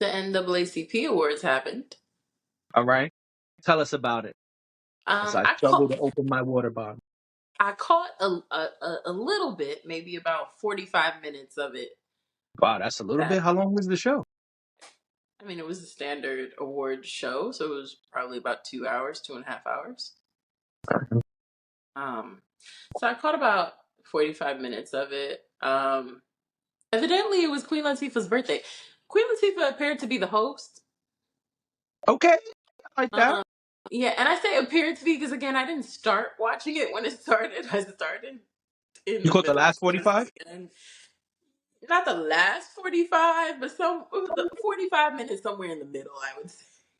The NAACP Awards happened. All right. Tell us about it as I I struggle caught to open my water bottle. a little bit, maybe about 45 minutes of it. Wow, that's a little That bit. How long was the show? I mean, it was a standard award show, so it was probably about 2 hours, 2.5 hours. Um, so I caught about 45 minutes of it. Evidently, it was Queen Latifah's birthday. Queen Latifah appeared to be the host. Okay, I like that. Um, yeah, and I say appeared to be because again, I didn't start watching it when it started. I started in You the caught the middle last 45? and not the last 45, but the 45 minutes somewhere in the middle, I would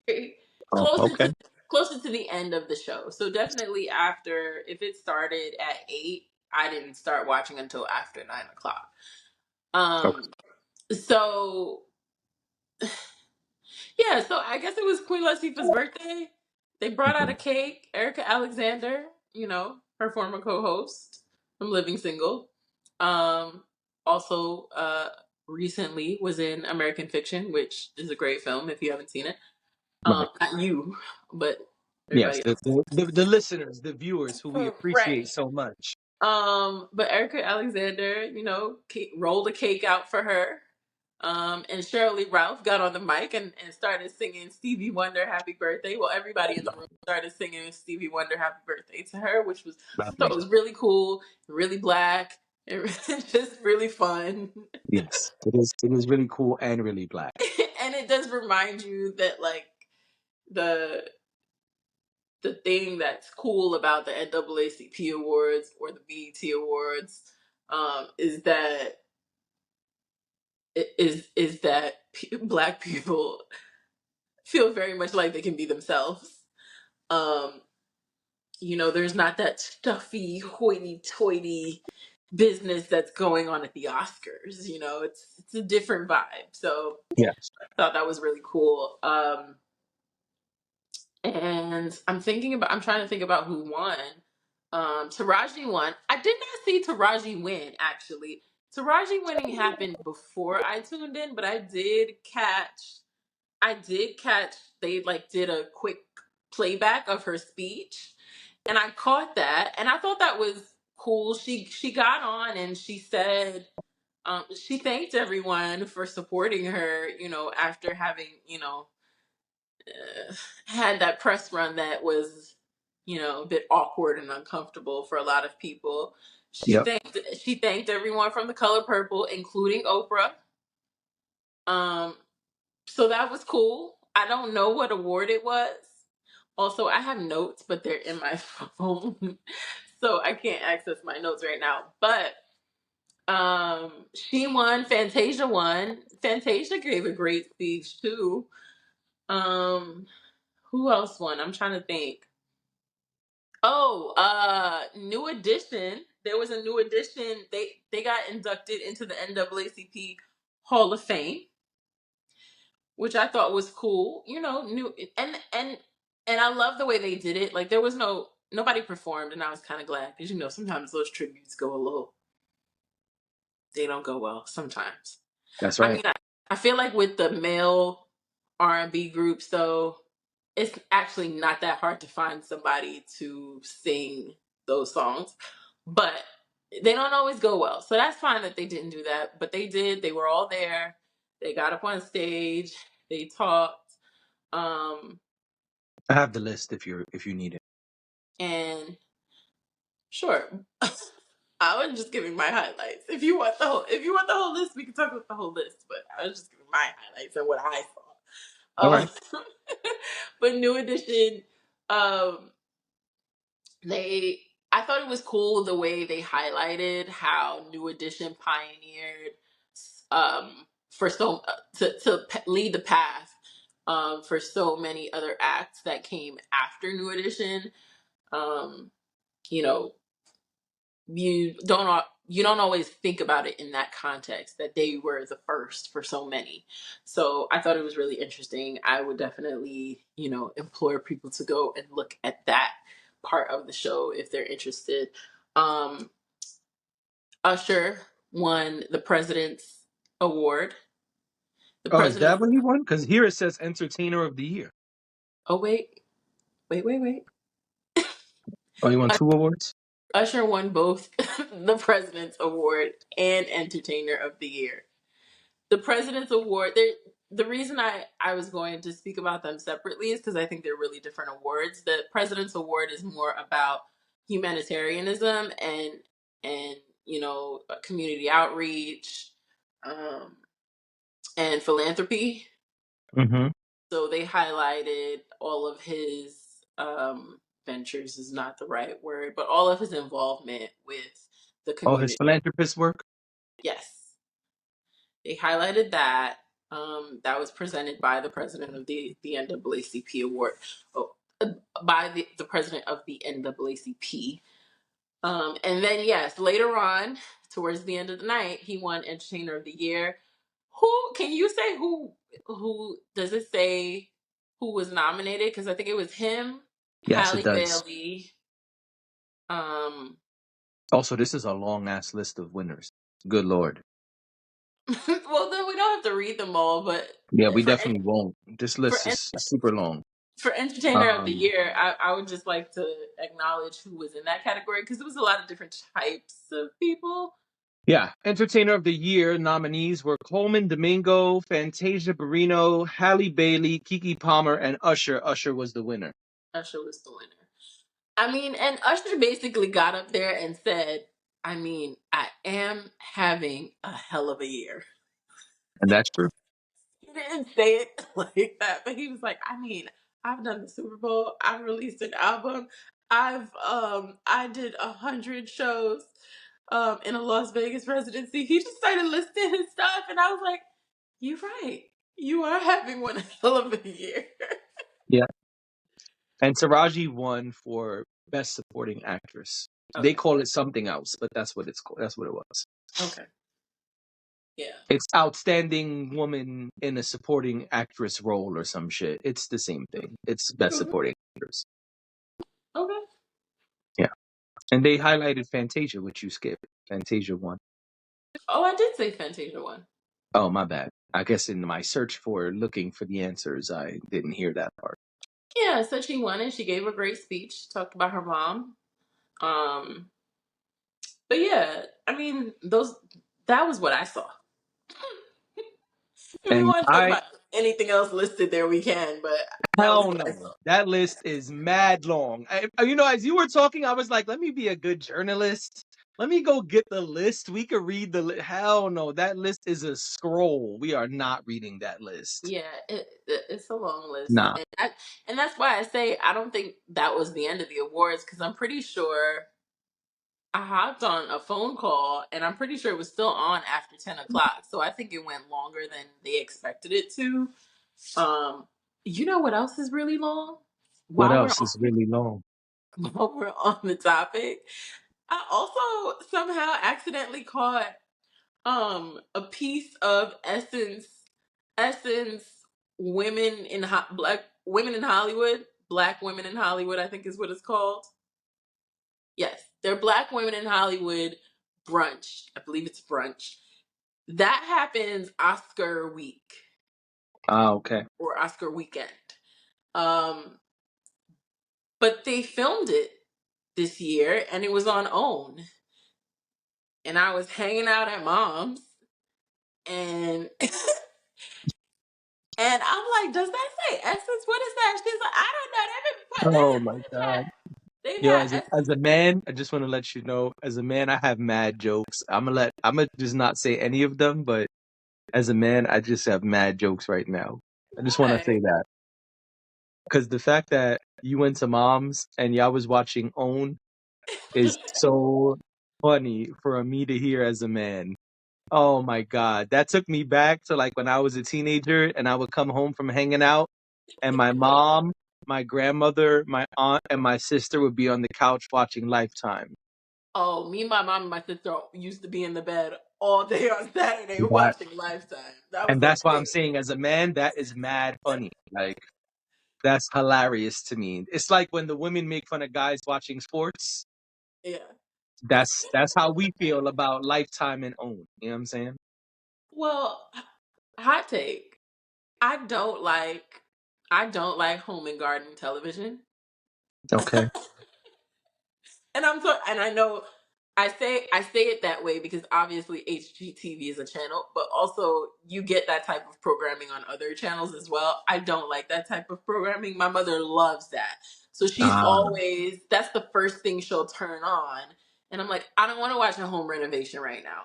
say. Oh, Closer okay. to closer to the end of the show. So definitely after, if it started at 8, I didn't start watching until after 9 o'clock. Okay. So yeah, so I guess it was Queen Latifah's birthday. They brought out a Mhm. cake. Erica Alexander, her former co-host from Living Single, um, also recently was in American Fiction, which is a great film if you haven't seen it. Right. Not you, but Yes, everybody the listeners, the viewers who we else. Right. appreciate so much. But Erica Alexander, rolled a cake out for her. And Shirley Ralph got on the mic and started singing Stevie Wonder Happy Birthday. Well, everybody in the room started singing Stevie Wonder Happy Birthday to her, I thought Lovely. was really cool, really black, and just really fun. Yes, it is. It is really cool and really black. And it does remind you that like the the thing that's cool about the NAACP Awards or the BET Awards is that black people feel very much like they can be themselves. Um, there's not that stuffy, hoity-toity business that's going on at the Oscars. It's a different vibe. So Yes. I thought that was really cool. And I'm trying to think about who won. Taraji won. I did not see Taraji win, actually. Taraji winning happened before I tuned in, but I did catch they like did a quick playback of her speech, and I caught that, and I thought that was cool. She got on and she said she thanked everyone for supporting her, after having, had that press run that was, a bit awkward and uncomfortable for a lot of people. Yep. She thanked everyone from The Color Purple, including Oprah. Um, so that was cool. I don't know what award it was. Also, I have notes, but they're in my phone, so I can't access my notes right now. But she won. Fantasia won. Fantasia gave a great speech too. Um, who else won? I'm trying to think. Oh, New Edition. There was a New Edition. They got inducted into the NAACP Hall of Fame, which I thought was cool. New and I love the way they did it. Like there was nobody performed, and I was kind of glad because sometimes those tributes go a little. They don't go well sometimes. That's I right. mean, I feel like with the male R&B groups, though, it's actually not that hard to find somebody to sing those songs, but they don't always go well. So that's fine that they didn't do that, but they did. They were all there. They got up on stage. They talked. Um, I have the list if you need it. and sure, I was just giving my highlights. If you want the whole list, we can talk about the whole list. But I was just giving my highlights and what I All saw. right. But New Edition, um, they I thought it was cool the way they highlighted how New Edition pioneered for lead the path for so many other acts that came after New Edition. Um, you know, you don't always think about it in that context that they were the first for so many. So I thought it was really interesting. I would definitely implore people to go and look at that part of the show if they're interested. um Usher won the President's Award. The Oh, is that president. what he won? Because here it says Entertainer of the Year. Oh wait. Oh, he won 2 awards? Usher won both the President's Award and Entertainer of the Year. The President's Award, the reason I was going to speak about them separately is because I think they're really different awards. The President's Award is more about humanitarianism and community outreach, um, and philanthropy. Mm-hmm. So they highlighted all of his ventures is not the right word, but all of his involvement with the Oh, his community. philanthropist work? Yes, they highlighted that. That was presented by the president of the NAACP award, oh, by the president of the NAACP. And then yes, later on, towards the end of the night, he won Entertainer of the Year. Who can you say who does it say who was nominated? Because I think it was him, Yes, it Halle does. Bailey. Um, Also, this is a long ass list of winners. Good Lord. well, then we don't have to read them all, but Yeah, we for definitely won't. This for list is super long. for Entertainer of the Um, Year, I would just like to acknowledge who was in that category because it was a lot of different types of people. yeah, Entertainer of the Year nominees were Coleman Domingo, Fantasia Barrino, Halle Bailey, Kiki Palmer, and Usher. Usher was the winner. Usher was the winner. I mean, and Usher basically got up there and said, I mean, I am having a hell of a year. And that's true. He didn't say it like that, but he was like, I mean, I've done the Super Bowl, I've released an album, I did 100 shows in a Las Vegas residency. He just started listing his stuff and I was like, you're right. You are having one hell of a year. Yeah. And Taraji won for Best Supporting Actress. They Okay. call it something else, but that's what it's called. That's what it was. Okay. Yeah. It's Outstanding Woman in a Supporting Actress Role or some shit. It's the same thing. It's Best Mhm. Supporting Actress. Okay. Yeah. And they highlighted Fantasia, which you skipped. Fantasia won. Oh, I did say Fantasia one. Oh, my bad. I guess in my search for looking for the answers, I didn't hear that part. Yeah, so she won and she gave a great speech, talked about her mom. Um, but yeah, I mean, that was what I saw. If we And want to talk I about anything else listed there, we can, but that was Hell what I no. saw. That list is mad long. As you were talking, I was like, let me be a good journalist. Let me go get the list. We could read the list. Hell no. That list is a scroll. We are not reading that list. Yeah, it's a long list, Nah. and that's why I say I don't think that was the end of the awards because I'm pretty sure I hopped on a phone call and I'm pretty sure it was still on after 10 o'clock. So I think it went longer than they expected it to. Um, you know what else is really long? What While we're else on, is really long? while we're on the topic, I also somehow accidentally caught a piece of Essence women in black women in Hollywood, black women in Hollywood, I think is what it's called. Yes, they're Black Women in Hollywood brunch. I believe it's brunch. That happens Oscar week Ah, okay. or Oscar weekend. Um, but they filmed it this year and it was on OWN. And I was hanging out at mom's and and I'm like, does that say Essence? What is that? She's like, I don't know. They've been put, Oh my God. they've Yo, had as Essence. a man, I just want to let you know, as a man, I have mad jokes. I'm gonna just not say any of them, but as a man, I just have mad jokes right now. I just want to Why? say that. Because the fact that you went to mom's and y'all was watching OWN is so funny for me to hear as a man. Oh my God. That took me back to like when I was a teenager and I would come home from hanging out and my mom, my grandmother, my aunt, and my sister would be on the couch watching Lifetime. Oh, me, my mom, and my sister used to be in the bed all day on Saturday That, watching Lifetime. That was and a that's why I'm thing. saying as a man, that is mad funny. Like, that's hilarious to me. It's like when the women make fun of guys watching sports. Yeah. That's how we feel about Lifetime and OWN. You know what I'm saying? Well, hot take. I don't like home and garden television. Okay. And I know I say it that way because obviously HGTV is a channel, but also you get that type of programming on other channels as well. I don't like that type of programming. My mother loves that. So she's Ah, always that's the first thing she'll turn on. And I'm like, I don't want to watch a home renovation right now.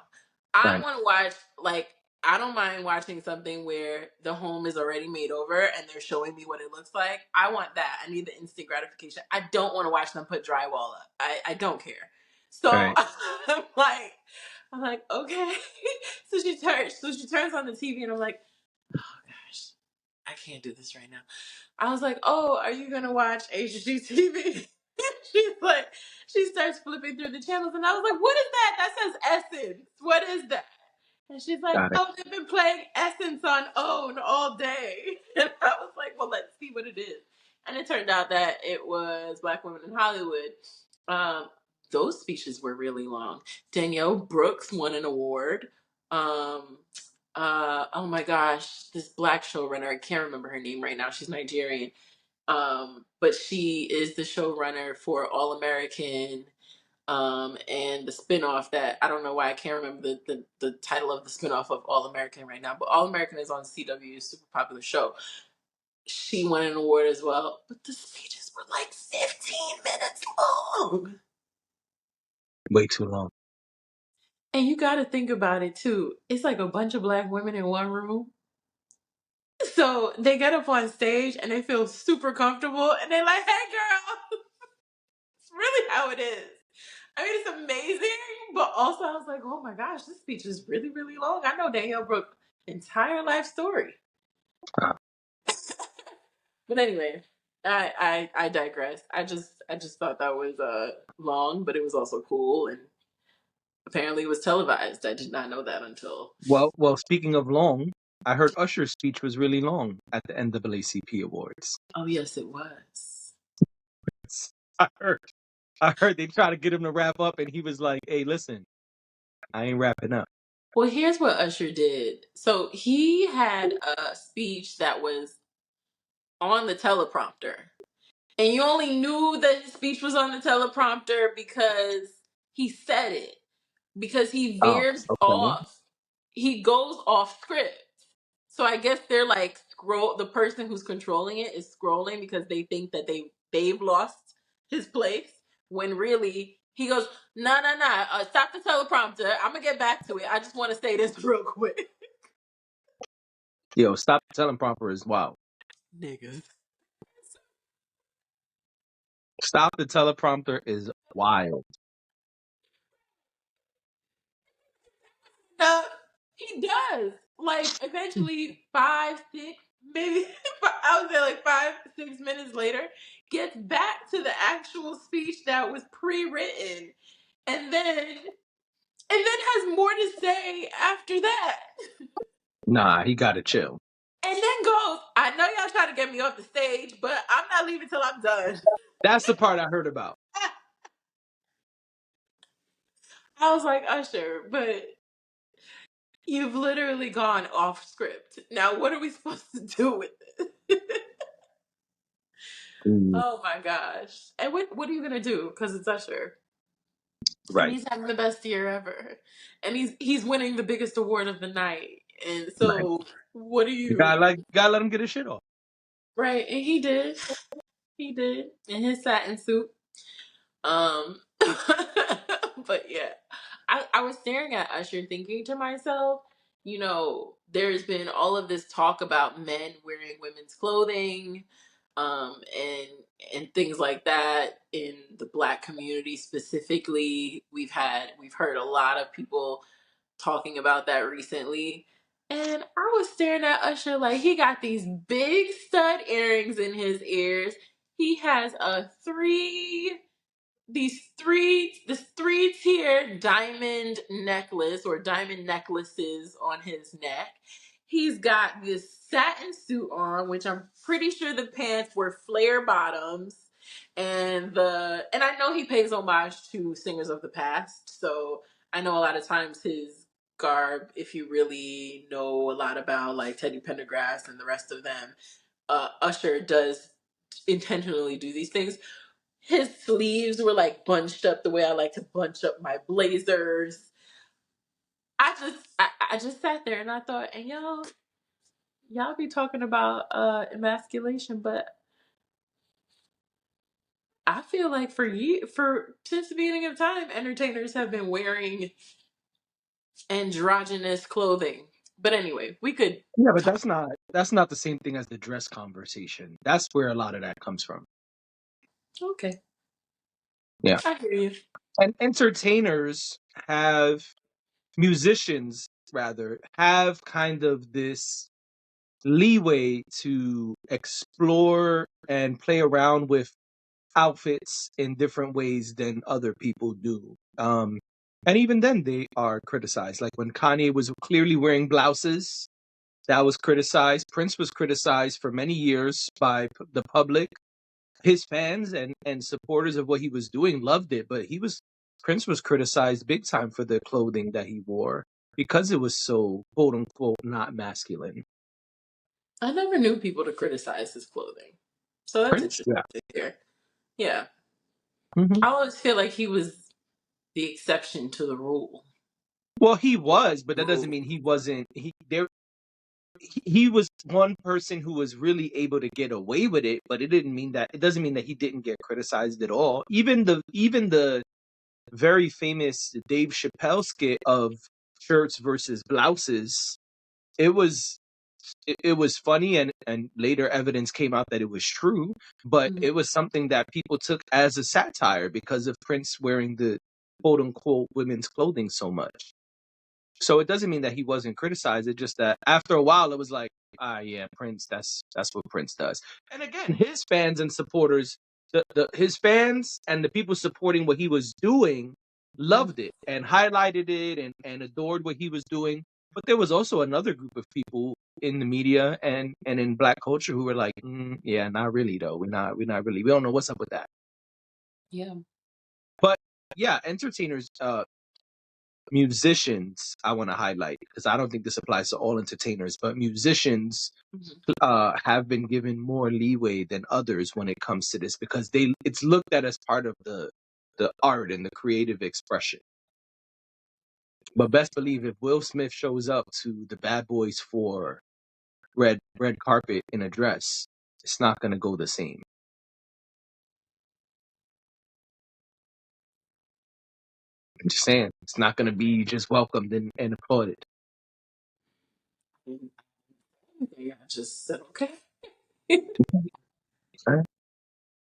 I right, want to watch like I don't mind watching something where the home is already made over and they're showing me what it looks like. I want that. I need the instant gratification. I don't want to watch them put drywall up. I don't care. So right. I'm like, okay. So she turns on the TV and I'm like, oh gosh, I can't do this right now. I was like, oh, are you gonna watch HGTV? She's like, she starts flipping through the channels and I was like, what is that? That says Essence. What is that? And she's like, Got it. oh, they've been playing Essence on OWN all day. And I was like, well, let's see what it is. And it turned out that it was Black Women in Hollywood. Um, those speeches were really long. Danielle Brooks won an award. Um, oh my gosh, this Black showrunner, I can't remember her name right now. She's Nigerian. But she is the showrunner for All American, and the spinoff that I don't know why I can't remember the title of the spinoff of All American right now, but All American is on CW, super popular show. She won an award as well, but the speeches were like 15 minutes long. Way too long. And you got to think about it too. It's like a bunch of Black women in one room. So they get up on stage and they feel super comfortable and they're like, hey girl, it's really how it is. I mean, it's amazing, but also I was like, oh my gosh, this speech is really, really long. I know Danielle Brooks' entire life story. Ah, But anyway, I digress. I just thought that was long, but it was also cool and apparently it was televised. I did not know that until well. Speaking of long, I heard Usher's speech was really long at the NAACP Awards. oh yes, it was. I heard. I heard they try to get him to wrap up, and he was like, "Hey, listen, I ain't wrapping up." Well, here's what Usher did. So he had a speech that was on the teleprompter. And you only knew that his speech was on the teleprompter because he said it. Because he Oh, veers okay. off. He goes off script. So I guess they're like the person who's controlling it is scrolling because they think that they've lost his place when really he goes, nah, stop the teleprompter. I'm gonna get back to it. I just want to say this real quick. Yo, stop telling proper is wow. Niggas. Stop the teleprompter is wild. Uh, he does. Like eventually 5, 6, maybe I would say like 5, 6 minutes later, gets back to the actual speech that was pre-written, and then has more to say after that. Nah, he gotta chill. And then goes, I know y'all trying to get me off the stage, but I'm not leaving till I'm done. That's the part I heard about. I was like, Usher, but you've literally gone off script. Now what are we supposed to do with this? Mm, Oh my gosh. And what are you gonna do? Because it's Usher. And right, he's having the best year ever. And he's winning the biggest award of the night. And right. so what do You you gotta let him get his shit off. right? And he did. He did. In his satin suit. But yeah. I was staring at Usher thinking to myself, there's been all of this talk about men wearing women's clothing, and things like that in the Black community specifically. We've heard a lot of people talking about that recently. And I was staring at Usher like he got these big stud earrings in his ears. He has this three-tier diamond necklace or diamond necklaces on his neck. He's got this satin suit on, which I'm pretty sure the pants were flare bottoms. And I know he pays homage to singers of the past, so I know a lot of times his garb, if you really know a lot about like Teddy Pendergrass and the rest of them, Usher does intentionally do these things. His sleeves were like bunched up the way I like to bunch up my blazers. I just sat there and I thought, and y'all be talking about emasculation, but I feel like for since the beginning of time, entertainers have been wearing androgynous clothing. But anyway, we could Yeah, but talk. that's not the same thing as the dress conversation. That's where a lot of that comes from. Okay, Yeah. I hear you. And entertainers have musicians rather have kind of this leeway to explore and play around with outfits in different ways than other people do. And even then, they are criticized. Like when Kanye was clearly wearing blouses, that was criticized. Prince was criticized for many years by the public. His fans and supporters of what he was doing loved it, but Prince was criticized big time for the clothing that he wore because it was so quote unquote not masculine. I never knew people to criticize his clothing, so that's Prince, interesting yeah. to hear. Yeah, Hmm. I always feel like he was the exception to the rule. Well, he was, but that doesn't mean he wasn't. He was one person who was really able to get away with it, but it doesn't mean that he didn't get criticized at all. Even the very famous Dave Chappelle skit of shirts versus blouses, it was it was funny, and later evidence came out that it was true, but Mhm. it was something that people took as a satire because of Prince wearing the quote unquote women's clothing so much. So it doesn't mean that he wasn't criticized. It's just that after a while, it was like, yeah, Prince. That's what Prince does. And again, his fans and supporters, his fans and the people supporting what he was doing, Mhm. loved it and highlighted it and adored what he was doing. But there was also another group of people in the media and in Black culture who were like, yeah, not really though. We're not really. We don't know what's up with that. Yeah. But yeah, entertainers. Musicians I want to highlight because I don't think this applies to all entertainers, but musicians Mhm. have been given more leeway than others when it comes to this because it's looked at as part of the art and the creative expression. But best believe if Will Smith shows up to the Bad Boys for red carpet in a dress, it's not going to go the same. I'm just saying, it's not going to be just welcomed and applauded. Yeah, I just said okay.